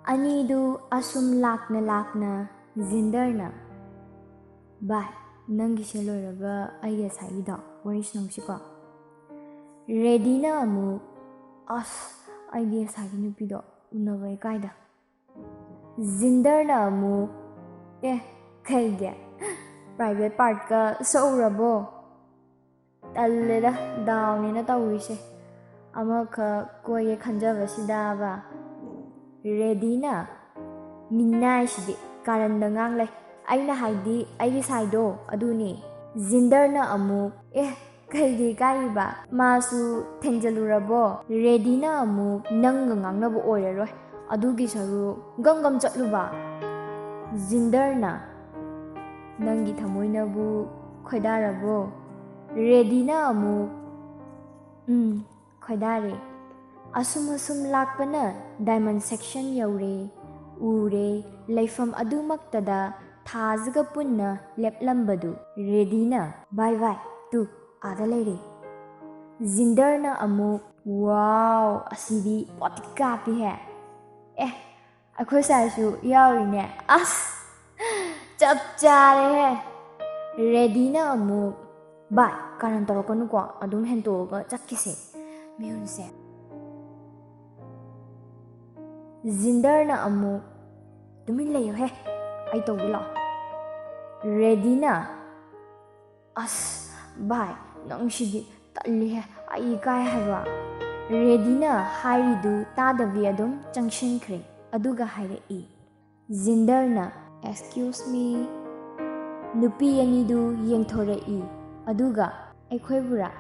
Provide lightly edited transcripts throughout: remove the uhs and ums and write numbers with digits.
ꯑꯅꯤꯗꯨ ꯑꯁꯨꯝ ꯂꯥꯛꯅ ꯂꯥꯛꯅ ꯖꯤꯟꯗꯔꯅ ꯚꯥꯏ ꯅꯪꯒꯤꯁꯦ ꯂꯣꯏꯔꯒ ꯑꯩꯒꯤ ꯉꯁꯥꯏꯒꯤꯗꯣ ꯋꯥꯔꯤ ꯁꯥꯟꯅꯧꯁꯤꯀꯣ. ꯔꯦꯗꯤꯅ ꯑꯃꯨꯛ ꯑꯁ ꯑꯩꯒꯤ ꯉꯁꯥꯏꯒꯤ ꯅꯨꯄꯤꯗꯣ ꯎꯅꯕ ꯏꯀꯥꯏꯗ. ꯖꯤꯟꯗꯔꯅ ꯑꯃꯨꯛ ꯀꯩꯒꯤ ꯄ꯭ꯔꯥꯏꯚꯦꯠ ꯄꯥꯔꯠꯀ ꯁꯛꯎꯔꯕꯣ? ꯇꯜꯂꯦꯗ ꯗꯥꯎꯅꯦꯅ ꯇꯧꯔꯤꯁꯦ. ꯑꯃꯈꯛ ꯀꯣꯏꯒꯦ ꯈꯟꯖꯕꯁꯤꯗꯥꯕ. ꯔꯦꯗꯤꯅ ꯃꯤꯅꯥꯏꯁꯤꯗꯤ ꯀꯥꯔꯟꯗ ꯉꯥꯡ ꯂꯩ. ꯑꯩꯅ ꯍꯥꯏꯗꯤ ꯑꯩꯒꯤ ꯁꯥꯏꯗꯣ ꯑꯗꯨꯅꯤ. ꯖꯤꯟꯗꯔꯅ ꯑꯃꯨꯛ ꯀꯩꯒꯤ ꯏꯀꯥꯏꯔꯤꯕ? ꯃꯥꯁꯨ ꯊꯦꯡꯖꯜꯂꯨꯔꯕꯣ? ꯔꯦꯗꯤꯅ ꯑꯃꯨꯛ ꯅꯪꯒ ꯉꯥꯡꯅꯕ ꯑꯣꯏꯔꯔꯣꯏ. ꯑꯗꯨꯒꯤ ꯁꯔꯨꯛ ꯒꯝ ꯆꯠꯂꯨꯕ. ꯖꯤꯟꯗꯔꯅ ꯅꯪꯒꯤ ꯊꯃꯣꯏꯅꯕꯨ ꯈꯣꯏꯗꯥꯔꯕꯣ? ꯔꯦꯗꯤꯅ ꯑꯃꯨꯛ ꯈꯣꯏꯗꯥꯔꯦ. ꯑꯁꯨꯝ ꯂꯥꯛꯄꯅ ꯗꯥꯏꯃꯟ ꯁꯦꯛꯁꯟ ꯌꯧꯔꯦ. ꯎꯔꯦ ꯂꯩꯐꯝ ꯑꯗꯨꯃꯛꯇꯗ ꯊꯥꯖꯒ ꯄꯨꯟꯅ ꯂꯦꯞꯂꯝꯕꯗꯨ. ꯔꯦꯗꯤꯅ ꯚꯥꯏ ꯇꯨ ꯑꯥꯗ ꯂꯩꯔꯦ. ꯖꯤꯟꯗꯔꯅ ꯑꯃꯨꯛ ꯋꯥꯎ ꯑꯁꯤꯗꯤ ꯄꯣꯠꯇꯤ ꯀꯥꯞꯄꯤꯍꯦ. ꯑꯩꯈꯣꯏ ꯁꯥꯏꯁꯨ ꯌꯥꯎꯔꯤꯅꯦ. ꯑꯁ ꯆꯞ ꯆꯥꯔꯦꯍꯦ. ꯔꯦꯗꯤꯅ ꯑꯃꯨꯛ ꯚꯥꯏ ꯀꯥꯔꯟ ꯇꯧꯔꯛꯀꯅꯨꯀꯣ, ꯑꯗꯨꯝ ꯍꯦꯟꯇꯣꯛꯑꯒ ꯆꯠꯈꯤꯁꯦ ꯃꯤꯍꯨꯟꯁꯦ. ꯖꯤꯟꯗꯔꯅ ꯑꯃꯨꯛ ꯇꯨꯃꯤꯟ ꯂꯩꯌꯣꯍꯦ, ꯑꯩ ꯇꯧꯕ ꯂꯥꯛꯑꯣ. ꯔꯦꯗꯤꯅ ꯑꯁ ꯚꯥꯏ ꯅꯪꯁꯤꯗꯤ ꯇꯜꯂꯤꯍꯦ, ꯑꯩ ꯏꯀꯥꯏ ꯍꯥꯏꯕ. ꯔꯦꯗꯤꯅ ꯍꯥꯏꯔꯤꯗꯨ ꯇꯥꯗꯕꯤ ꯑꯗꯨꯝ ꯆꯪꯁꯤꯟꯈ꯭ꯔꯦ. ꯑꯗꯨꯒ ꯍꯥꯏꯔꯛꯏ. ꯖꯤꯟꯗꯔꯅ ꯑꯦꯛꯁꯀ꯭ꯌꯨꯁ ꯃꯤ. ꯅꯨꯄꯤ ꯑꯅꯤꯗꯨ ꯌꯦꯡꯊꯣꯔꯛꯏ. ꯑꯗꯨꯒ ꯑꯩꯈꯣꯏꯕꯨꯔꯥ?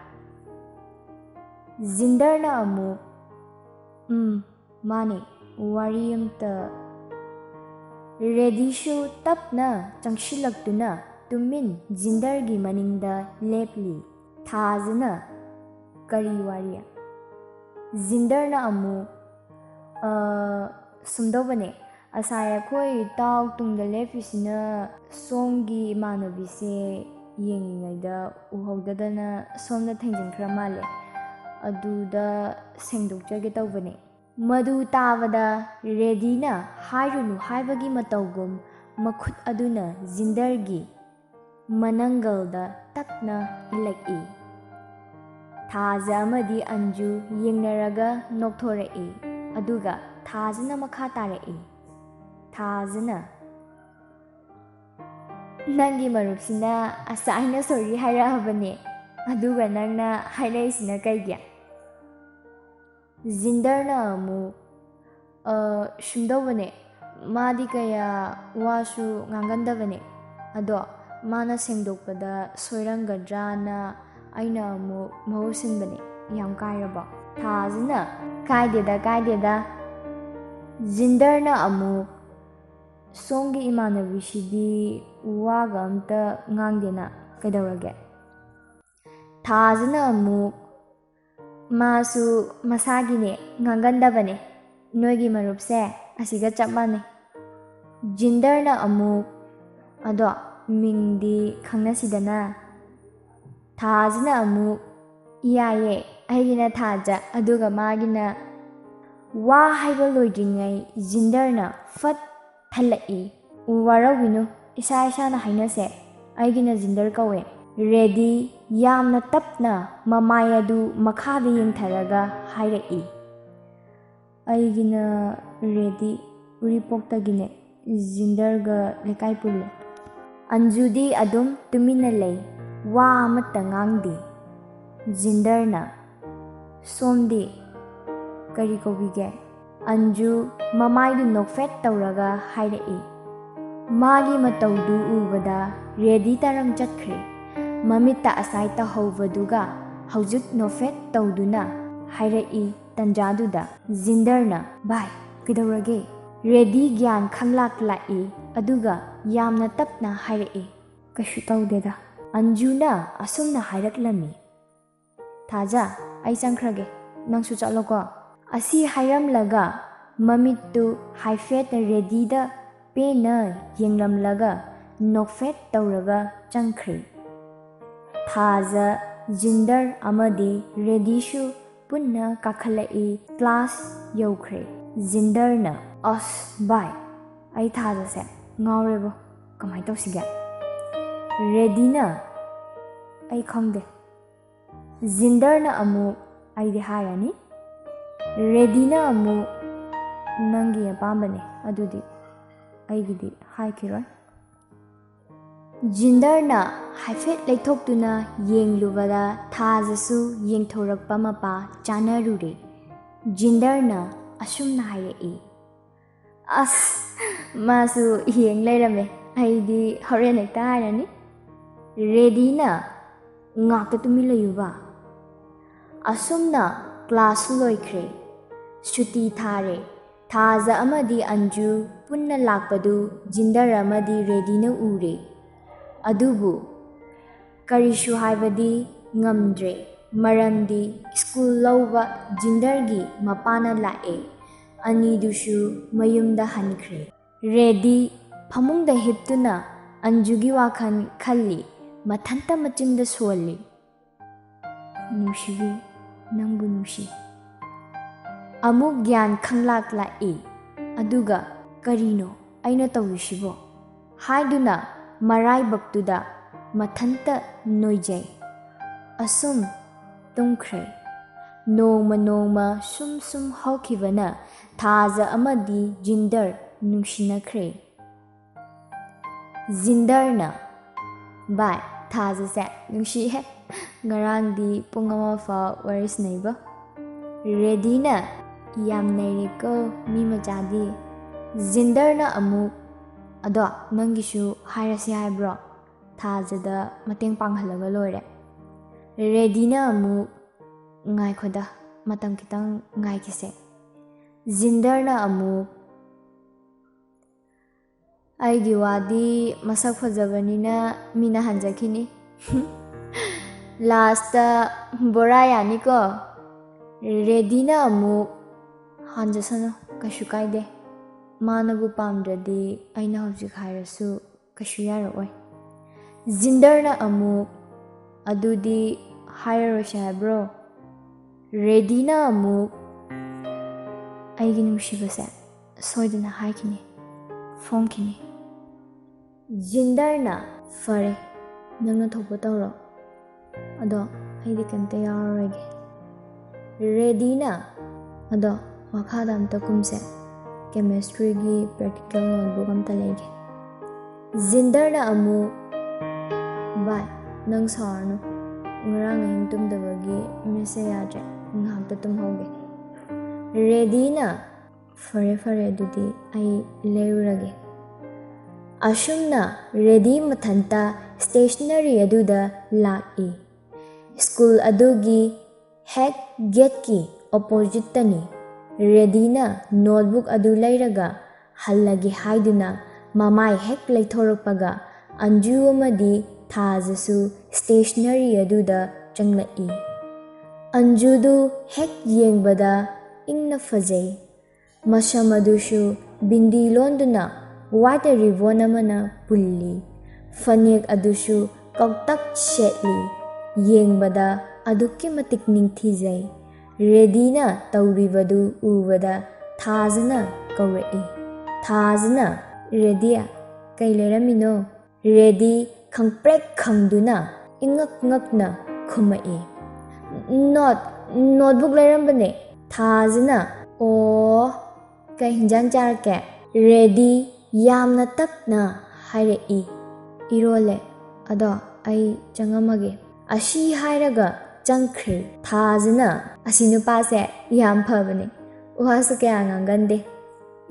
ꯖꯤꯟꯗꯔꯅ ꯑꯃꯨꯛ ꯃꯥꯅꯦ, ꯋꯥꯔꯤ ꯑꯝꯇ. ꯔꯦꯗꯤꯁꯨ ꯇꯞꯅ ꯆꯪꯁꯤꯜꯂꯛꯇꯨꯅ ꯇꯨꯃꯤꯟ ꯖꯤꯟꯗꯔꯒꯤ ꯃꯅꯤꯡꯗ ꯂꯦꯞꯂꯤ. ꯊꯥꯖꯅ ꯀꯔꯤ ꯋꯥꯔꯤ? ꯖꯤꯟꯗꯔꯅ ꯑꯃꯨꯛ ꯁꯨꯝꯗꯧꯕꯅꯦ. ꯑꯁꯥꯏ ꯑꯩꯈꯣꯏ ꯏꯇꯥꯎ ꯇꯨꯡꯗ ꯂꯦꯞꯄꯤꯁꯤꯅ ꯁꯣꯝꯒꯤ ꯏꯃꯥꯟꯅꯕꯤꯁꯦ ꯌꯦꯡꯉꯤꯉꯩꯗ ꯎꯍꯧꯗꯗꯅ ꯁꯣꯝꯗ ꯊꯦꯡꯖꯤꯟꯈ꯭ꯔ ꯃꯥꯜꯂꯦ. ꯑꯗꯨꯗ ꯁꯦꯡꯗꯣꯛꯆꯒꯦ ꯇꯧꯕꯅꯦ. ꯃꯗꯨ ꯇꯥꯕꯗ ꯔꯦꯗꯤꯅ ꯍꯥꯏꯔꯨꯅꯨ ꯍꯥꯏꯕꯒꯤ ꯃꯇꯧꯒꯨꯝ ꯃꯈꯨꯠ ꯑꯗꯨꯅ ꯖꯤꯟꯗꯔꯒꯤ ꯃꯅꯪꯒꯜꯗ ꯇꯞꯅ ꯏꯜꯂꯛꯏ. ꯊꯥꯖ ꯑꯃꯗꯤ ꯑꯟꯖꯨ ꯌꯦꯡꯅꯔꯒ ꯅꯣꯛꯊꯣꯔꯛꯏ. ꯑꯗꯨꯒ ꯊꯥꯖꯅ ꯃꯈꯥ ꯇꯥꯔꯛꯏ. ꯊꯥꯖꯅ ꯅꯪꯒꯤ ꯃꯔꯨꯞꯁꯤꯅ ꯑꯁꯥꯏꯅ ꯁꯣꯔꯤ ꯍꯥꯏꯔꯛꯑꯕꯅꯦ, ꯑꯗꯨꯒ ꯅꯪꯅ ꯍꯥꯏꯔꯛꯏꯁꯤꯅ ꯀꯩꯒꯤ? ꯖꯤꯟꯗꯔꯅ ꯑꯃꯨꯛ ꯁꯨꯝꯗꯧꯕꯅꯦ. ꯃꯥꯗꯤ ꯀꯌꯥ ꯋꯥꯁꯨ ꯉꯥꯡꯒꯟꯗꯕꯅꯦ. ꯑꯗꯣ ꯃꯥꯅ ꯁꯦꯡꯗꯣꯛꯄꯗ ꯁꯣꯏꯔꯝꯒꯗ꯭ꯔꯥꯅ ꯑꯩꯅ ꯑꯃꯨꯛ ꯃꯍꯨꯠ ꯁꯤꯟꯕꯅꯦ. ꯌꯥꯝ ꯀꯥꯏꯔꯕꯣ? ꯊꯥꯖꯅ ꯀꯥꯏꯗꯦꯗ. ꯖꯤꯟꯗꯔꯅ ꯑꯃꯨꯛ ꯁꯣꯝꯒꯤ ꯏꯃꯥꯟꯅꯕꯤꯁꯤꯗꯤ ꯋꯥꯒ ꯑꯝꯇ ꯉꯥꯡꯗꯦꯅ, ꯀꯩꯗꯧꯔꯒꯦ? ꯊꯥꯖꯅ ꯑꯃꯨꯛ ꯃꯥꯁꯨ ꯃꯁꯥꯒꯤꯅꯦ, ꯉꯥꯡꯒꯟꯗꯕꯅꯦ. ꯅꯣꯏꯒꯤ ꯃꯔꯨꯞꯁꯦ ꯑꯁꯤꯒ ꯆꯞ ꯃꯥꯟꯅꯩ. ꯖꯤꯟꯗꯔꯅ ꯑꯃꯨꯛ ꯑꯗꯣ ꯃꯤꯡꯗꯤ ꯈꯪꯅꯁꯤꯗꯅ. ꯊꯥꯖꯅ ꯑꯃꯨꯛ ꯌꯥꯏꯌꯦ, ꯑꯩꯒꯤꯅ ꯊꯥꯖ, ꯑꯗꯨꯒ ꯃꯥꯒꯤꯅ. ꯋꯥ ꯍꯥꯏꯕ ꯂꯣꯏꯗ꯭ꯔꯤꯉꯩ ꯖꯤꯟꯗꯔꯅ ꯐꯠ ꯊꯜꯂꯛꯏ. ꯋꯥꯔꯧꯕꯤꯅꯨ, ꯏꯁꯥꯅ ꯍꯥꯏꯅꯁꯦ. ꯑꯩꯒꯤꯅ ꯖꯤꯟꯗꯔ ꯀꯧꯋꯦ. ꯔꯦꯗꯤ ꯌꯥꯝꯅ ꯇꯞꯅ ꯃꯃꯥꯏ ꯑꯗꯨ ꯃꯈꯥꯗ ꯌꯦꯡꯊꯔꯒ ꯍꯥꯏꯔꯛꯏ. ꯑꯩꯒꯤꯅ ꯔꯦꯗꯤ, ꯎꯔꯤꯄꯣꯛꯇꯒꯤꯅꯦ. ꯖꯤꯟꯗꯔꯒ ꯂꯩꯀꯥꯏ ꯄꯨꯜꯂꯦ. ꯑꯟꯖꯨꯗꯤ ꯑꯗꯨꯝ ꯇꯨꯃꯤꯟꯅ ꯂꯩ, ꯋꯥ ꯑꯃꯠꯇ ꯉꯥꯡꯗꯦ. ꯖꯤꯟꯗꯔꯅ ꯁꯣꯝꯗꯤ ꯀꯔꯤ ꯀꯧꯕꯤꯒꯦ? ꯑꯟꯖꯨ ꯃꯃꯥꯏꯗꯨ ꯅꯣꯛꯐꯦꯠ ꯇꯧꯔꯒ ꯍꯥꯏꯔꯛꯏ. ꯃꯥꯒꯤ ꯃꯇꯧꯗꯨ ꯎꯕꯗ ꯔꯦꯗꯤ ꯇꯔꯪ ꯆꯠꯈ꯭ꯔꯦ. ꯃꯃꯤꯠꯇ ꯑꯁꯥꯏ ꯇꯧꯍꯧꯕꯗꯨꯒ ꯍꯧꯖꯤꯛ ꯅꯣꯛꯐꯦꯠ ꯇꯧꯗꯨꯅ ꯍꯥꯏꯔꯛꯏ. ꯇꯟꯖꯥꯗꯨꯗ ꯖꯤꯟꯗꯔꯅ ꯚꯥꯏ ꯀꯩꯗꯧꯔꯒꯦ? ꯔꯦꯗꯤ ꯒ꯭ꯌꯥꯟ ꯈꯪꯂꯥꯛꯏ. ꯑꯗꯨꯒ ꯌꯥꯝꯅ ꯇꯞꯅ ꯍꯥꯏꯔꯛꯏ. ꯀꯩꯁꯨ ꯇꯧꯗꯦꯗ. ꯑꯟꯖꯨꯅ ꯑꯁꯨꯝꯅ ꯍꯥꯏꯔꯛꯂꯝꯃꯤ. ꯊꯥꯖ, ꯑꯩ ꯆꯪꯈ꯭ꯔꯒꯦ, ꯅꯪꯁꯨ ꯆꯠꯂꯣꯀꯣ. ꯑꯁꯤ ꯍꯥꯏꯔꯝꯂꯒ ꯃꯃꯤꯠꯇꯨ ꯍꯥꯏꯐꯦꯠ ꯔꯦꯗꯤꯗ ꯄꯦꯟꯅ ꯌꯦꯡꯂꯝꯂꯒ ꯅꯣꯛꯐꯦꯠ ꯇꯧꯔꯒ ꯆꯪꯈ꯭ꯔꯦ. ꯊꯥꯖ, ꯖꯤꯟꯗꯔ ꯑꯃꯗꯤ ꯔꯦꯗꯤꯁꯨ ꯄꯨꯟꯅ ꯀꯥꯈꯠꯂꯛꯏ. ꯀ꯭ꯂꯥꯁ ꯌꯧꯈ꯭ꯔꯦ. ꯖꯤꯟꯗꯔꯅ ꯑꯁ ꯚꯥꯏ, ꯑꯩ ꯊꯥꯖꯁꯦ ꯉꯥꯎꯔꯦꯕꯣ, ꯀꯃꯥꯏꯅ ꯇꯧꯁꯤꯒꯦ? ꯔꯦꯗꯤꯅ ꯑꯩ ꯈꯪꯗꯦ. ꯖꯤꯟꯗꯔꯅ ꯑꯃꯨꯛ ꯑꯩꯗꯤ ꯍꯥꯏꯔꯅꯤ. ꯔꯦꯗꯤꯅ ꯑꯃꯨꯛ ꯅꯪꯒꯤ ꯑꯄꯥꯝꯕꯅꯦ, ꯑꯗꯨꯗꯤ ꯑꯩꯒꯤꯗꯤ ꯍꯥꯏꯈꯤꯔꯣꯏ. ꯖꯤꯟꯗꯔꯅ ꯍꯥꯏꯐꯦꯠ ꯂꯩꯊꯣꯛꯇꯨꯅ ꯌꯦꯡꯂꯨꯕꯗ ꯊꯥꯖꯁꯨ ꯌꯦꯡꯊꯣꯔꯛꯄ ꯃꯄꯥ ꯆꯥꯅꯔꯨꯔꯦ. ꯖꯤꯟꯗꯔꯅ ꯑꯁꯨꯝꯅ ꯍꯥꯏꯔꯛꯏ. ꯑꯁ, ꯃꯥꯁꯨ ꯌꯦꯡ ꯂꯩꯔꯝꯃꯦ, ꯑꯩꯗꯤ ꯍꯣꯔꯦꯟ ꯍꯦꯛꯇ ꯍꯥꯏꯔꯅꯤ. ꯔꯦꯗꯤꯅ ꯉꯥꯛꯇ ꯇꯨꯃꯤꯟ ꯂꯩꯌꯨꯕ. ꯑꯁꯨꯝꯅ ꯀ꯭ꯂꯥꯁꯁꯨ ꯂꯣꯏꯈ꯭ꯔꯦ. ꯁꯨꯇꯤ ꯊꯥꯔꯦ. ꯊꯥꯖ ꯑꯃꯗꯤ ꯑꯟꯖꯨ ꯄꯨꯟꯅ ꯂꯥꯛꯄꯗꯨ ꯖꯤꯟꯗꯔ ꯑꯃꯗꯤ ꯔꯦꯗꯤꯅ ꯎꯔꯦ. ꯑꯗꯨꯕꯨ ꯀꯔꯤꯁꯨ ꯍꯥꯏꯕꯗꯤ ꯉꯝꯗ꯭ꯔꯦ, ꯃꯔꯝꯗꯤ ꯁ꯭ꯀꯨꯜ ꯂꯧꯕ ꯖꯤꯟꯗꯔꯒꯤ ꯃꯄꯥꯅ ꯂꯥꯛꯑꯦ. ꯑꯅꯤꯗꯨꯁꯨ ꯃꯌꯨꯝꯗ ꯍꯟꯈ꯭ꯔꯦ. ꯔꯦꯗꯤ ꯐꯃꯨꯡꯗ ꯍꯤꯞꯇꯨꯅ ꯑꯟꯖꯨꯒꯤ ꯋꯥꯈꯜ ꯈꯜꯂꯤ, ꯃꯊꯟꯇ ꯃꯆꯤꯟꯗ ꯁꯣꯜꯂꯤ. ꯅꯨꯡꯁꯤꯕꯤ, ꯅꯪꯕꯨ ꯅꯨꯡꯁꯤ. ꯑꯃꯨꯛ ꯒ꯭ꯌꯥꯟ ꯈꯪꯂꯥꯛꯏ. ꯑꯗꯨꯒ ꯀꯔꯤꯅꯣ ꯑꯩꯅ ꯇꯧꯔꯤꯁꯤꯕꯣ ꯍꯥꯏꯗꯨꯅ ꯃꯔꯥꯏꯕꯛꯇꯨꯗ ꯃꯊꯟꯇ ꯅꯣꯏꯖꯩ. ꯑꯁꯨꯝ ꯇꯨꯝꯈ꯭ꯔꯦ. ꯅꯣꯡꯃ ꯅꯣꯡꯃ ꯁꯨꯝ ꯍꯧꯈꯤꯕꯅ ꯊꯥꯖ ꯑꯃꯗꯤ ꯖꯤꯟꯗꯔ ꯅꯨꯡꯁꯤꯅꯈ꯭ꯔꯦ. ꯖꯤꯟꯗꯔꯅ, ꯚꯥꯏ, ꯊꯥꯖꯁꯦ ꯅꯨꯡꯁꯤꯍꯦ, ꯉꯔꯥꯡꯗꯤ ꯄꯨꯡ 1 ꯐꯥꯎ ꯋꯥꯔꯤ ꯁꯥꯟꯅꯩꯕ. ꯔꯦꯗꯤꯅ, ꯌꯥꯝ ꯅꯩꯔꯦꯀꯣ ꯃꯤ ꯃꯆꯥꯗꯤ. ꯖꯤꯟꯗꯔꯅ ꯑꯃꯨꯛ, ꯑꯗꯣ ꯅꯪꯒꯤꯁꯨ ꯍꯥꯏꯔꯁꯤ ꯍꯥꯏꯕ꯭ꯔꯣ? ꯊꯥꯖꯗ ꯃꯇꯦꯡ ꯄꯥꯡꯍꯜꯂꯒ ꯂꯣꯏꯔꯦ. ꯔꯦꯗꯤꯅ ꯑꯃꯨꯛ, ꯉꯥꯏꯈꯣꯗ, ꯃꯇꯝ ꯈꯤꯇꯪ ꯉꯥꯏꯈꯤꯁꯦ. ꯖꯤꯟꯗꯔꯅ ꯑꯃꯨꯛ, ꯑꯩꯒꯤ ꯋꯥꯗꯤ ꯃꯁꯛ ꯐꯖꯕꯅꯤꯅ ꯃꯤꯅ ꯍꯟꯖꯈꯤꯅꯤ. ꯂꯥꯁꯇ ꯕꯣꯔꯥ ꯌꯥꯅꯤꯀꯣ. ꯔꯦꯗꯤꯅ ꯑꯃꯨꯛ, ꯍꯟꯖꯁꯅꯨ, ꯀꯩꯁꯨ ꯀꯥꯏꯗꯦ. ꯃꯥꯅꯕꯨ ꯄꯥꯝꯗ꯭ꯔꯗꯤ ꯑꯩꯅ ꯍꯧꯖꯤꯛ ꯍꯥꯏꯔꯁꯨ ꯀꯩꯁꯨ ꯌꯥꯔꯛꯑꯣꯏ. ꯖꯤꯟꯗꯔꯅ ꯑꯃꯨꯛ, ꯑꯗꯨꯗꯤ ꯍꯥꯏꯔꯔꯣꯏꯁꯦ ꯍꯥꯏꯕ꯭ꯔో? ꯔꯦꯗꯤꯅ ꯑꯃꯨꯛ, ꯑꯩꯒꯤ ꯅꯨꯡꯁꯤꯕꯁꯦ ꯁꯣꯏꯗꯅ ꯍꯥꯏꯈꯤꯅꯤ, ꯐꯣꯡꯈꯤꯅꯤ. ꯖꯤꯟꯗꯔꯅ, ꯐꯔꯦ, ꯅꯪꯅ ꯊꯣꯛꯄ ꯇꯧꯔꯣ, ꯑꯗꯣ ꯑꯩꯗꯤ ꯀꯩꯝꯇ ꯌꯥꯎꯔꯔꯣꯏꯒꯦ. ꯔꯦꯗꯤꯅ, ꯑꯗꯣ ꯃꯈꯥꯗ ꯑꯝꯇ ꯀꯨꯝꯁꯦ, ꯀꯦꯃꯦꯁꯇ꯭ꯔꯤꯒꯤ ꯄ꯭ꯔꯦꯛꯇꯤꯀꯦꯜ ꯅꯣꯠꯕꯨꯛ ꯑꯝꯇ ꯂꯩꯒꯦ. ꯖꯤꯟꯗꯔꯅ ꯑꯃꯨꯛ, ꯚꯥꯏ, ꯅꯪ ꯁꯥꯎꯔꯅꯨ, ꯉꯔꯥꯡ ꯑꯍꯤꯡ ꯇꯨꯝꯗꯕꯒꯤ ꯃꯤꯠꯁꯦ ꯌꯥꯗ꯭ꯔꯦ, ꯉꯥꯏꯍꯥꯛꯇ ꯇꯨꯝꯍꯧꯒꯦ. ꯔꯦꯗꯤꯅ, ꯐꯔꯦ ꯑꯗꯨꯗꯤ ꯑꯩ ꯂꯩꯔꯨꯔꯒꯦ. ꯑꯁꯨꯝꯅ ꯔꯦꯗꯤ ꯃꯊꯟꯇ ꯁ꯭ꯇꯦꯁꯅꯔꯤ ꯑꯗꯨꯗ ꯂꯥꯛꯏ. ꯁ꯭ꯀꯨꯜ ꯑꯗꯨꯒꯤ ꯍꯦꯛ ꯒꯦꯠꯀꯤ ꯑꯣꯄꯣꯖꯤꯠꯇꯅꯤ. ꯔꯦꯗꯤꯅ ꯅꯣꯠꯕꯨꯛ ꯑꯗꯨ ꯂꯩꯔꯒ ꯍꯜꯂꯒꯦ ꯍꯥꯏꯗꯨꯅ ꯃꯃꯥꯏ ꯍꯦꯛ ꯂꯩꯊꯣꯔꯛꯄꯒ ꯑꯟꯖꯨ ꯑꯃꯗꯤ ꯊꯥꯖꯁꯨ ꯁ꯭ꯇꯦꯁꯅꯔꯤ ꯑꯗꯨꯗ ꯆꯪꯂꯛꯏ. ꯑꯟꯖꯨꯗꯨ ꯍꯦꯛ ꯌꯦꯡꯕꯗ ꯏꯪꯅ ꯐꯖꯩ. ꯃꯁꯝ ꯑꯗꯨꯁꯨ ꯕꯤꯟꯗꯤ ꯂꯣꯟꯗꯨꯅ ꯋꯥꯏꯠ ꯔꯤꯕꯣꯟ ꯑꯃꯅ ꯄꯨꯜꯂꯤ. ꯐꯅꯦꯛ ꯑꯗꯨꯁꯨ ꯀꯧꯇꯛ ꯁꯦꯠꯂꯤ. ꯌꯦꯡꯕꯗ ꯑꯗꯨꯛꯀꯤ ꯃꯇꯤꯛ ꯅꯤꯡꯊꯤꯖꯩ. ꯔꯦꯗꯤꯅ ꯇꯧꯔꯤꯕꯗꯨ ꯎꯕꯗ ꯊꯥꯖꯅ ꯀꯧꯔꯛꯏ. ꯊꯥꯖꯅ, ꯔꯦꯗꯤ, ꯀꯩ ꯂꯩꯔꯝꯃꯤꯅꯣ? ꯔꯦꯗꯤ ꯈꯪꯄ꯭ꯔꯦꯛ ꯈꯪꯗꯨꯅ ꯏꯉꯛ ꯉꯛꯅ ꯈꯨꯝꯃꯛꯏ. ꯅꯣꯠꯕꯨꯛ ꯂꯩꯔꯝꯕꯅꯦ. ꯊꯥꯖꯅ, ꯑꯣ, ꯀꯩ ꯍꯤꯟꯖꯥꯡ ꯆꯥꯔꯛꯀꯦ? ꯔꯦꯗꯤ ꯌꯥꯝꯅ ꯇꯞꯅ ꯍꯥꯏꯔꯛꯏ. ꯏꯔꯣꯜꯂꯦ, ꯑꯗꯣ ꯑꯩ ꯆꯪꯉꯝꯃꯒꯦ. ꯑꯁꯤ ꯍꯥꯏꯔꯒ ꯆꯪꯈ꯭ꯔꯦ. ꯊꯥꯖꯅ, ꯑꯁꯤ ꯅꯨꯄꯥꯁꯦ ꯌꯥꯝ ꯐꯕꯅꯦ, ꯋꯥꯁꯨ ꯀꯌꯥ ꯉꯥꯡꯒꯟꯗꯦ,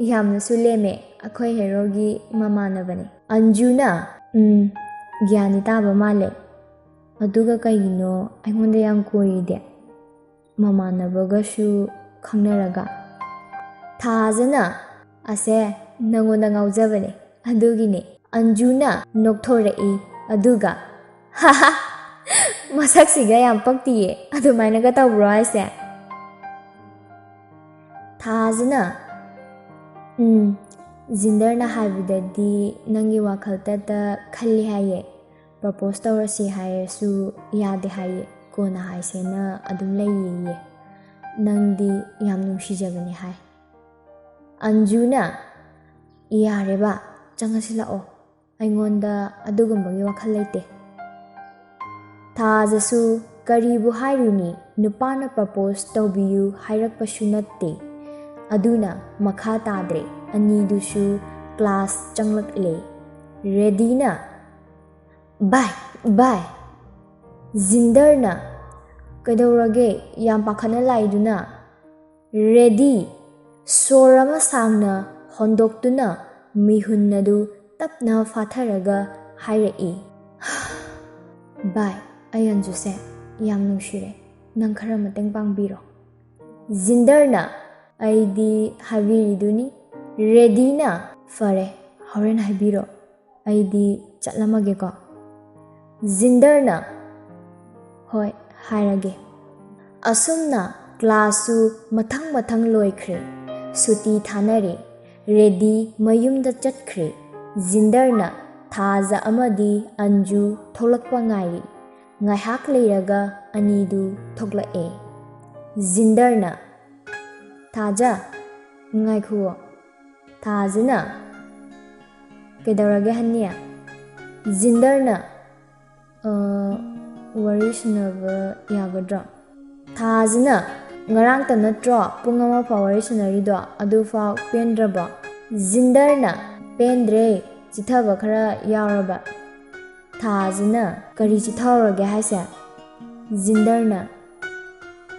ꯌꯥꯝꯅꯁꯨ ꯂꯦꯝꯃꯦ, ꯑꯩꯈꯣꯏ ꯍꯦꯔꯣꯒꯤ ꯃꯃꯥꯟꯅꯕꯅꯦ. ꯑꯟꯖꯨꯅ, ꯒ꯭ꯌꯥꯟꯗꯤ ꯇꯥꯕ ꯃꯥꯜꯂꯦ, ꯑꯗꯨꯒ ꯀꯩꯒꯤꯅꯣ ꯑꯩꯉꯣꯟꯗ ꯌꯥꯝ ꯀꯣꯏꯔꯤꯗꯤ? ꯃꯃꯥꯟꯅꯕꯒꯁꯨ ꯈꯪꯅꯔꯒ? ꯊꯥꯖꯅ, ꯑꯁꯦ ꯅꯪꯉꯣꯟꯗ ꯉꯥꯎꯖꯕꯅꯦ, ꯑꯗꯨꯒꯤꯅꯦ. ꯑꯟꯖꯨꯅ ꯅꯣꯛꯊꯣꯔꯛꯏ. ꯑꯗꯨꯒ, ꯍꯥꯍꯥ, ꯃꯁꯛꯁꯤꯒ ꯌꯥꯝ ꯄꯛꯇꯤꯌꯦ, ꯑꯗꯨꯃꯥꯏꯅꯒ ꯇꯧꯕ꯭ꯔꯣ ꯍꯥꯏꯁꯦ? ꯊꯥꯖꯅ, ꯖꯤꯟꯗꯔꯅ ꯍꯥꯏꯕꯗꯗꯤ ꯅꯪꯒꯤ ꯋꯥꯈꯜꯇꯗ ꯈꯜꯂꯤ ꯍꯥꯏꯌꯦ. ꯄ꯭ꯔꯄꯣꯁ ꯇꯧꯔꯁꯤ ꯍꯥꯏꯔꯁꯨ ꯌꯥꯗꯦ ꯍꯥꯏꯌꯦ, ꯀꯣꯟꯅ ꯍꯥꯏꯁꯦꯅ ꯑꯗꯨꯝ ꯂꯩꯌꯦꯌꯦ. ꯅꯪꯗꯤ ꯌꯥꯝ ꯅꯨꯡꯁꯤꯖꯕꯅꯤ ꯍꯥꯏ. ꯑꯟꯖꯨꯅ ꯌꯥꯔꯦꯕ ꯆꯪꯉꯁꯤꯜꯂꯛꯑꯣ ꯑꯩꯉꯣꯟꯗ ꯑꯗꯨꯒꯨꯝꯕꯒꯤ ꯋꯥꯈꯜ ꯂꯩꯇꯦ ꯊꯥꯖꯁꯨ ꯀꯔꯤꯕꯨ ꯍꯥꯏꯔꯨꯅꯤ ꯅꯨꯄꯥꯅ ꯄ꯭ꯔꯄꯣꯁ ꯇꯧꯕꯤꯌꯨ ꯍꯥꯏꯔꯛꯄꯁꯨ ꯅꯠꯇꯦ ꯑꯗꯨꯅ ꯃꯈꯥ ꯇꯥꯗ꯭ꯔꯦ ꯑꯅꯤꯗꯨꯁꯨ ꯀ꯭ꯂꯥꯁ ꯆꯪꯂꯛꯂꯦ ꯔꯦꯗꯤꯅ ꯕꯥꯏ ꯖꯤꯟꯗꯔꯅ ꯀꯩꯗꯧꯔꯒꯦ ꯌꯥꯝ ꯄꯥꯈꯠꯅ ꯂꯥꯛꯏꯗꯨꯅ ꯔꯦꯗꯤ ꯁꯣꯔ ꯑꯃ ꯁꯥꯡꯅ ꯍꯣꯟꯗꯣꯛꯇꯨꯅ ꯃꯤꯍꯨꯟ ꯑꯗꯨ ꯇꯞꯅ ꯐꯥꯊꯔꯒ ꯍꯥꯏꯔꯛꯏ ꯕꯥꯏ ꯑꯩ ꯑꯟꯖꯨꯁꯦ ꯌꯥꯝ ꯅꯨꯡꯁꯤꯔꯦ ꯅꯪ ꯈꯔ ꯃꯇꯦꯡ ꯄꯥꯡꯕꯤꯔꯣ ꯖꯤꯟꯗꯔꯅ ꯑꯩꯗꯤ ꯍꯥꯏꯕꯤꯔꯤꯗꯨꯅꯤ ꯔꯦꯗꯤꯅ ꯐꯔꯦ ꯍꯣꯔꯦꯟ ꯍꯥꯏꯕꯤꯔꯣ ꯑꯩꯗꯤ ꯆꯠꯂꯝꯃꯒꯦꯀꯣ ꯖꯤꯟꯗꯔꯅ ꯍꯣꯏ ꯍꯥꯏꯔꯒꯦ ꯑꯁꯨꯝꯅ ꯀ꯭ꯂꯥꯁꯁꯨ ꯃꯊꯪ ꯂꯣꯏꯈ꯭ꯔꯦ ꯁꯨꯇꯤ ꯊꯥꯅꯔꯦ ꯔꯦꯗꯤ ꯃꯌꯨꯝꯗ ꯆꯠꯈ꯭ꯔꯦ ꯖꯤꯟꯗꯔꯅ ꯊꯥꯖ ꯑꯃꯗꯤ ꯑꯟꯖꯨ ꯊꯣꯛꯂꯛꯄ ꯉꯥꯏꯔꯤ ꯉꯥꯏꯍꯥꯛ ꯂꯩꯔꯒ ꯑꯅꯤꯗꯨ ꯊꯣꯛꯂꯛꯑꯦ ꯖꯤꯟꯗꯔꯅ ꯊꯥꯖ ꯉꯥꯏꯈꯨꯑꯣ ꯊꯥꯖꯅ ꯀꯩꯗꯧꯔꯒꯦ ꯍꯟꯅꯤ ꯖꯤꯟꯗꯔꯅ ꯋꯥꯔꯤ ꯁꯥꯟꯅꯕ ꯌꯥꯒꯗ꯭ꯔꯥ ꯊꯥꯖꯅ ꯉꯔꯥꯡꯇ ꯅꯠꯇ꯭ꯔꯣ ꯄꯨꯡ 1 ꯐꯥꯎ ꯋꯥꯔꯤ ꯁꯥꯟꯅꯔꯤꯗꯣ ꯑꯗꯨꯐꯥꯎ ꯄꯦꯟꯗ꯭ꯔꯕꯣ ꯖꯤꯟꯗꯔꯅ ꯄꯦꯟꯗ꯭ꯔꯦ ꯆꯤꯊꯕ ꯈꯔ ꯌꯥꯎꯔꯕ ꯊꯥꯖꯅ ꯀꯔꯤ ꯆꯤꯊꯍꯧꯔꯒꯦ ꯍꯥꯏꯁꯦ ꯖꯤꯟꯗꯔꯅ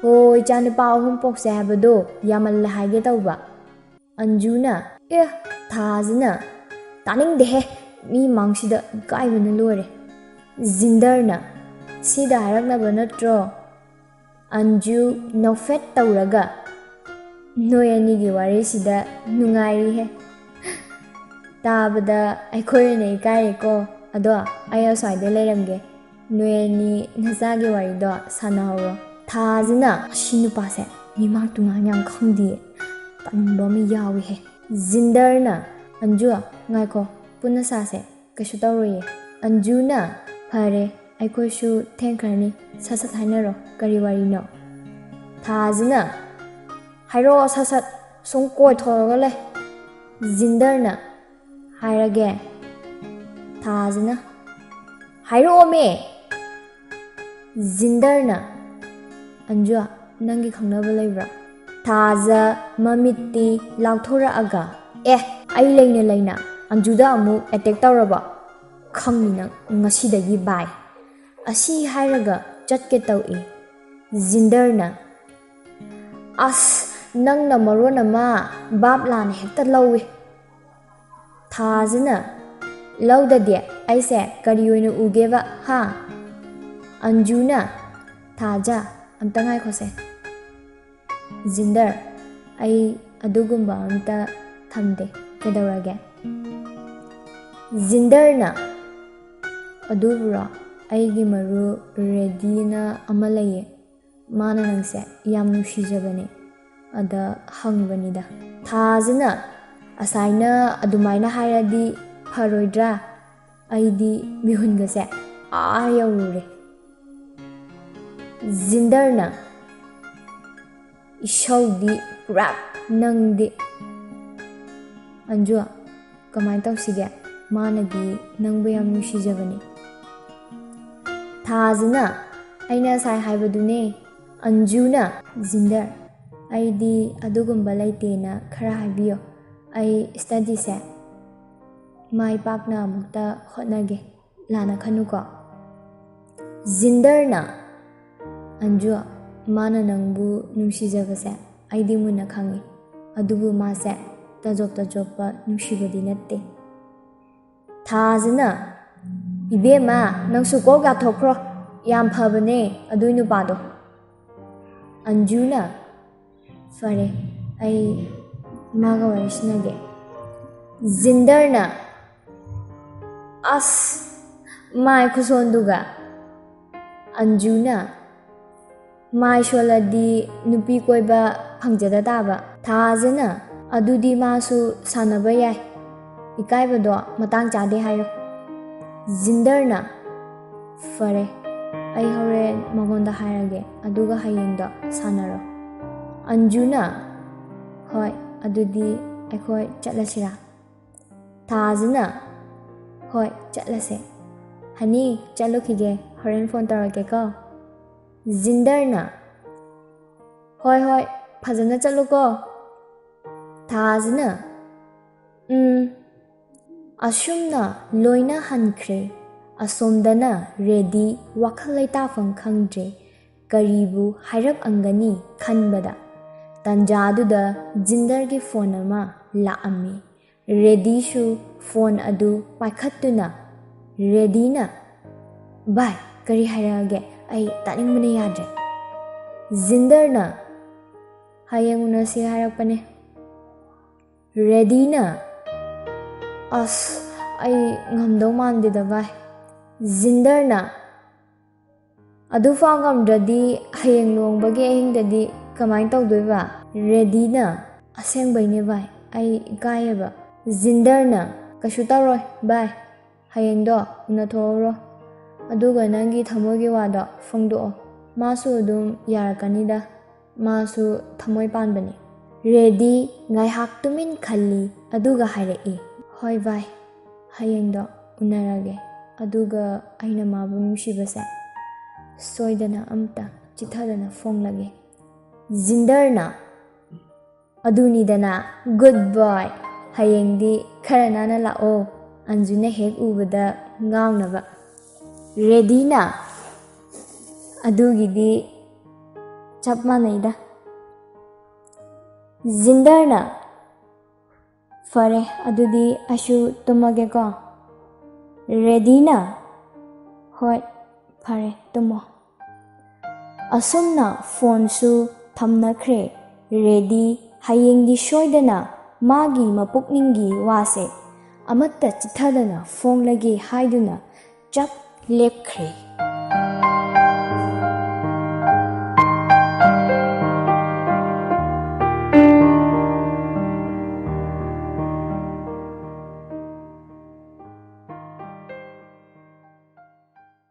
ꯍꯣꯏ ꯏꯆꯥꯅꯨꯄꯥ 3 ꯄꯣꯛꯁꯦ ꯍꯥꯏꯕꯗꯣ ꯌꯥꯝꯃꯜꯂꯦ ꯍꯥꯏꯒꯦ ꯇꯧꯕ ꯑꯟꯖꯨꯅ ꯊꯥꯖꯅ ꯇꯥꯅꯤꯡꯗꯦꯍꯦ ꯃꯤ ꯃꯥꯡꯁꯤꯗ ꯏꯀꯥꯏꯕꯅ ꯂꯣꯏꯔꯦ ꯖꯤꯟꯗꯔꯅ ꯁꯤꯗ ꯍꯥꯏꯔꯛꯅꯕ ꯅꯠꯇ꯭ꯔో ꯑꯟꯖꯨ ꯅꯣꯛꯐꯦꯠ ꯇꯧꯔꯒ ꯅꯣꯏ ꯑꯅꯤꯒꯤ ꯋꯥꯔꯤꯁꯤꯗ ꯅꯨꯡꯉꯥꯏꯔꯤꯍꯦ ꯇꯥꯕꯗ ꯑꯩꯈꯣꯏ ꯑꯣꯏꯅ ꯏꯀꯥꯏꯔꯦꯀꯣ ꯑꯗꯣ ꯑꯩ ꯑꯁ꯭ꯋꯥꯏꯗ ꯂꯩꯔꯝꯒꯦ ꯅꯣꯏ ꯑꯅꯤ ꯅꯆꯥꯒꯤ ꯋꯥꯔꯤꯗꯣ ꯁꯥꯟꯅꯍꯧꯔꯣ ꯊꯥꯖꯅ ꯁꯤ ꯅꯨꯄꯥꯁꯦ ꯃꯤꯃꯥꯡ ꯇꯨꯃꯥꯡ ꯌꯥꯝ ꯈꯪꯗꯤꯌꯦ ꯇꯟꯕ ꯑꯃ ꯌꯥꯎꯏꯍꯦ ꯖꯤꯟꯗꯔꯅ ꯑꯟꯖꯨ ꯉꯥꯏꯈꯣ ꯄꯨꯟꯅ ꯁꯥꯁꯦ ꯀꯩꯁꯨ ꯇꯧꯔꯣꯏꯌꯦ ꯑꯟꯖꯨꯅ ꯐꯔꯦ ꯑꯩꯈꯣꯏꯁꯨ ꯊꯦꯡꯈ꯭ꯔꯅꯤ ꯁꯠ ꯍꯥꯏꯅꯔꯣ ꯀꯔꯤ ꯋꯥꯔꯤꯅꯣ ꯊꯥꯖꯅ ꯍꯥꯏꯔꯛꯑꯣ ꯁꯠ ꯁꯨꯝ ꯀꯣꯏꯊꯣꯔꯒ ꯂꯩ ꯖꯤꯟꯗꯔꯅ ꯍꯥꯏꯔꯒꯦ ꯊꯥꯖꯅ ꯍꯥꯏꯔꯛꯑꯣꯃꯦ ꯖꯤꯟꯗꯔꯅ ꯑꯟꯖꯨ ꯅꯪꯒꯤ ꯈꯪꯅꯕ ꯂꯩꯕ꯭ꯔꯥ ꯊꯥꯖ ꯃꯃꯤꯠꯇꯤ ꯂꯥꯎꯊꯣꯔꯛꯑꯒ ꯑꯩ ꯂꯩꯅ ꯑꯟꯖꯨꯗ ꯑꯃꯨꯛ ꯑꯦꯇꯦꯛ ꯇꯧꯔꯕ ꯈꯪꯅꯤ ꯅꯪ ꯉꯁꯤꯗꯒꯤ ꯕꯥꯏ ꯑꯁꯤ ꯍꯥꯏꯔꯒ ꯆꯠꯀꯦ ꯇꯧꯏ ꯖꯤꯟꯗꯔꯅ ꯑꯁ ꯅꯪꯅ ꯃꯔꯣꯟ ꯑꯃ ꯕꯥꯞ ꯂꯥꯟꯅ ꯍꯦꯛꯇ ꯂꯧꯏ ꯊꯥꯖꯅ ꯂꯧꯗꯗꯤ ꯑꯩꯁꯦ ꯀꯔꯤ ꯑꯣꯏꯅ ꯎꯒꯦꯕ ꯑꯟꯖꯨꯅ ꯊꯥꯖ ꯑꯝꯇ ꯉꯥꯏꯈꯣꯁꯦ ꯖꯤꯟꯗꯔ ꯑꯩ ꯑꯗꯨꯒꯨꯝꯕ ꯑꯝꯇ ꯊꯝꯗꯦ ꯀꯩꯗꯧꯔꯒꯦ ꯖꯤꯟꯗꯔꯅ ꯑꯗꯨꯕꯨꯔꯣ ꯑꯩꯒꯤ ꯃꯔꯨꯞ ꯔꯦꯗꯤꯅ ꯑꯃ ꯂꯩꯌꯦ ꯃꯥꯅ ꯅꯪꯁꯦ ꯌꯥꯝ ꯅꯨꯡꯁꯤꯖꯕꯅꯦ ꯑꯗ ꯍꯪꯕꯅꯤꯗ ꯊꯥꯖꯅ ꯑꯁꯥꯏꯅ ꯑꯗꯨꯃꯥꯏꯅ ꯍꯥꯏꯔꯗꯤ ꯐꯔꯣꯏꯗ꯭ꯔꯥ ꯑꯩꯗꯤ ꯃꯤꯍꯨꯟꯒꯁꯦ ꯌꯧꯔꯨꯔꯦ ꯖꯤꯟꯗꯔꯅ ꯏꯁꯧꯗꯤ ꯄꯨꯔꯥ ꯅꯪꯗꯤ ꯑꯟꯖꯨ ꯀꯃꯥꯏꯅ ꯇꯧꯁꯤꯒꯦ ꯃꯥꯅꯗꯤ ꯅꯪꯕꯨ ꯌꯥꯝ ꯅꯨꯡꯁꯤꯖꯕꯅꯦ ꯊꯥꯖꯅ ꯑꯩꯅ ꯉꯁꯥꯏ ꯍꯥꯏꯕꯗꯨꯅꯦ ꯑꯟꯖꯨꯅ ꯖꯤꯟꯗꯔ ꯑꯩꯗꯤ ꯑꯗꯨꯒꯨꯝꯕ ꯂꯩꯇꯦꯅ ꯈꯔ ꯍꯥꯏꯕꯤꯌꯣ ꯑꯩ ꯁ꯭ꯇꯗꯤꯁꯦ ꯃꯥꯏ ꯄꯥꯛꯅ ꯑꯃꯨꯛꯇ ꯍꯣꯠꯅꯒꯦ ꯂꯥꯟꯅ ꯈꯟꯅꯨꯀꯣ ꯖꯤꯟꯗꯔꯅ ꯑꯟꯖꯨ ꯃꯥꯅ ꯅꯪꯕꯨ ꯅꯨꯡꯁꯤꯖꯕꯁꯦ ꯑꯩꯗꯤ ꯃꯨꯟꯅ ꯈꯪꯉꯤ ꯑꯗꯨꯕꯨ ꯃꯥꯁꯦ ꯇꯖꯣꯞꯄ ꯅꯨꯡꯁꯤꯕꯗꯤ ꯅꯠꯇꯦ ꯊꯥꯖꯅ ꯏꯕꯦꯝꯃ ꯅꯪꯁꯨ ꯀꯣꯛ ꯌꯥꯊꯣꯛꯈ꯭ꯔꯣ ꯌꯥꯝ ꯐꯕꯅꯦ ꯑꯗꯨꯏ ꯅꯨꯄꯥꯗꯣ ꯑꯟꯖꯨꯅ ꯐꯔꯦ ꯑꯩ ꯃꯥꯒ ꯋꯥꯔꯤ ꯁꯥꯟꯅꯒꯦ ꯖꯤꯟꯗꯔꯅ ꯑꯁ ꯃꯥꯏ ꯈꯨꯁꯣꯟꯗꯨꯒ ꯑꯟꯖꯨꯅ ꯃꯥꯏ ꯁꯣꯜꯂꯗꯤ ꯅꯨꯄꯤ ꯀꯣꯏꯕ ꯐꯪꯖꯗ ꯇꯥꯕ ꯊꯥꯖꯅ ꯑꯗꯨꯗꯤ ꯃꯥꯁꯨ ꯁꯥꯟꯅꯕ ꯌꯥꯏ ꯏꯀꯥꯏꯕꯗꯣ ꯃꯇꯥꯡ ꯆꯥꯗꯦ ꯍꯥꯏꯌꯣ జిꯟꯗꯔꯅ ꯐꯔꯦ ꯑꯩ ꯍꯣꯔꯦꯟ ꯃꯉꯣꯟꯗ ꯍꯥꯏꯔꯒꯦ ꯑꯗꯨꯒ ꯍꯌꯦꯡꯗꯣ ꯁꯥꯟꯅꯔꯣ ꯑꯟꯖꯨꯅ ꯍꯣꯏ ꯑꯗꯨꯗꯤ ꯑꯩꯈꯣꯏ ꯆꯠꯂꯁꯤꯔꯥ? ꯊꯥꯖꯅ ꯍꯣꯏ ꯆꯠꯂꯁꯦ. ꯍꯅꯤ ꯆꯠꯂꯨꯈꯤꯒꯦ, ꯍꯣꯔꯦꯟ ꯐꯣꯟ ꯇꯧꯔꯛꯀꯦꯀꯣ. ꯖꯤꯟꯗꯔꯅ ꯍꯣꯏ ꯍꯣꯏ ꯐꯖꯅ ꯆꯠꯂꯨꯀꯣ. ꯊꯥꯖꯅ ꯑꯁꯨꯝꯅ ꯂꯣꯏꯅ ꯍꯟꯈ꯭ꯔꯦ. ꯑꯁꯣꯝꯗꯅ ꯔꯦꯗꯤ ꯋꯥꯈꯜ ꯂꯩꯇꯥꯐꯝ ꯈꯪꯗ꯭ꯔꯦ. ꯀꯔꯤꯕꯨ ꯍꯥꯏꯔꯛꯑꯝꯒꯅꯤ ꯈꯟꯕꯗ. ꯇꯟꯖꯥꯗꯨꯗ ꯖꯤꯟꯗꯔꯒꯤ ꯐꯣꯟ ꯑꯃ ꯂꯥꯛꯑꯝꯃꯤ. ꯔꯦꯗꯤꯁꯨ ꯐꯣꯟ ꯑꯗꯨ ꯄꯥꯏꯈꯠꯇꯨꯅ ꯔꯦꯗꯤꯅ ꯚꯥꯏ ꯀꯔꯤ ꯍꯥꯏꯔꯛꯑꯒꯦ? ꯑꯩ ꯇꯥꯅꯤꯡꯕꯅ ꯌꯥꯗ꯭ꯔꯦ. ꯖꯤꯟꯗꯔꯅ ꯍꯌꯦꯡ ꯎꯅꯁꯤ ꯍꯥꯏꯔꯛꯄꯅꯦ. ꯔꯦꯗꯤꯅ ꯑꯁ ꯑꯩ ꯉꯝꯗꯧ ꯃꯥꯟꯗꯦꯗ ꯚꯥꯏ. ꯖꯤꯟꯗꯔꯅ ꯑꯗꯨꯐꯥꯎ ꯉꯝꯗ꯭ꯔꯗꯤ ꯍꯌꯦꯡ ꯂꯨꯍꯣꯡꯕꯒꯤ ꯑꯍꯤꯡꯗꯗꯤ ꯀꯃꯥꯏꯅ ꯇꯧꯗꯣꯏꯕ? ꯔꯦꯗꯤꯅ ꯑꯁꯦꯡꯕꯩꯅꯦ ꯚꯥꯏ, ꯑꯩ ꯏꯀꯥꯏꯌꯦꯕ. ꯖꯤꯟꯗꯔꯅ ꯀꯩꯁꯨ ꯇꯧꯔꯣꯏ ꯚꯥꯏ, ꯍꯌꯦꯡꯗꯣ ꯎꯅꯊꯣꯛꯎꯔꯣ, ꯑꯗꯨꯒ ꯅꯪꯒꯤ ꯊꯃꯣꯏꯒꯤ ꯋꯥꯗꯣ ꯐꯣꯡꯗꯣꯛꯑꯣ. ꯃꯥꯁꯨ ꯑꯗꯨꯝ ꯌꯥꯔꯛꯀꯅꯤꯗ, ꯃꯥꯁꯨ ꯊꯃꯣꯏ ꯄꯥꯟꯕꯅꯤ. ꯔꯦꯗꯤ ꯉꯥꯏꯍꯥꯛ ꯇꯨꯃꯤꯟ ꯈꯜꯂꯤ, ꯑꯗꯨꯒ ꯍꯥꯏꯔꯛꯏ, ꯍꯣꯏ ꯚꯥꯏ, ꯍꯌꯦꯡꯗꯣ ꯎꯅꯔꯒꯦ, ꯑꯗꯨꯒ ꯑꯩꯅ ꯃꯥꯕꯨ ꯅꯨꯡꯁꯤꯕꯁꯦ ꯁꯣꯏꯗꯅ ꯑꯝꯇ ꯆꯤꯊꯗꯅ ꯐꯣꯡꯂꯒꯦ. ꯖꯤꯟꯗꯔꯅ ꯑꯗꯨꯅꯤꯗꯅ, ꯒꯨꯗ ꯕꯣꯏ, ꯍꯌꯦꯡꯗꯤ ꯈꯔ ꯅꯥꯟꯅ ꯂꯥꯛꯑꯣ, ꯑꯟꯖꯨꯅ ꯍꯦꯛ ꯎꯕꯗ ꯉꯥꯎꯅꯕ. ꯔꯦꯗꯤꯅ ꯑꯗꯨꯒꯤꯗꯤ ꯆꯞ ꯃꯥꯟꯅꯩꯗ. ꯖꯤꯟꯗꯔꯅ ꯐꯔꯦ ꯑꯗꯨꯗꯤ ꯑꯩꯁꯨ ꯇꯨꯝꯃꯒꯦꯀꯣ. ꯔꯦꯗꯤꯅ ꯍꯣꯏ ꯐꯔꯦ ꯇꯨꯝꯃꯣ. ꯑꯁꯨꯝꯅ ꯐꯣꯟꯁꯨ ꯊꯝꯅꯈ꯭ꯔꯦ. ꯔꯦꯗꯤ ꯍꯌꯦꯡꯗꯤ ꯁꯣꯏꯗꯅ ꯃꯥꯒꯤ ꯃꯄꯨꯛꯅꯤꯡꯒꯤ ꯋꯥꯁꯦ ꯑꯃꯠꯇ ꯆꯤꯊꯗꯅ ꯐꯣꯡꯂꯒꯦ ꯍꯥꯏꯗꯨꯅ ꯆꯞ ꯂꯦꯞꯈ꯭ꯔꯦ.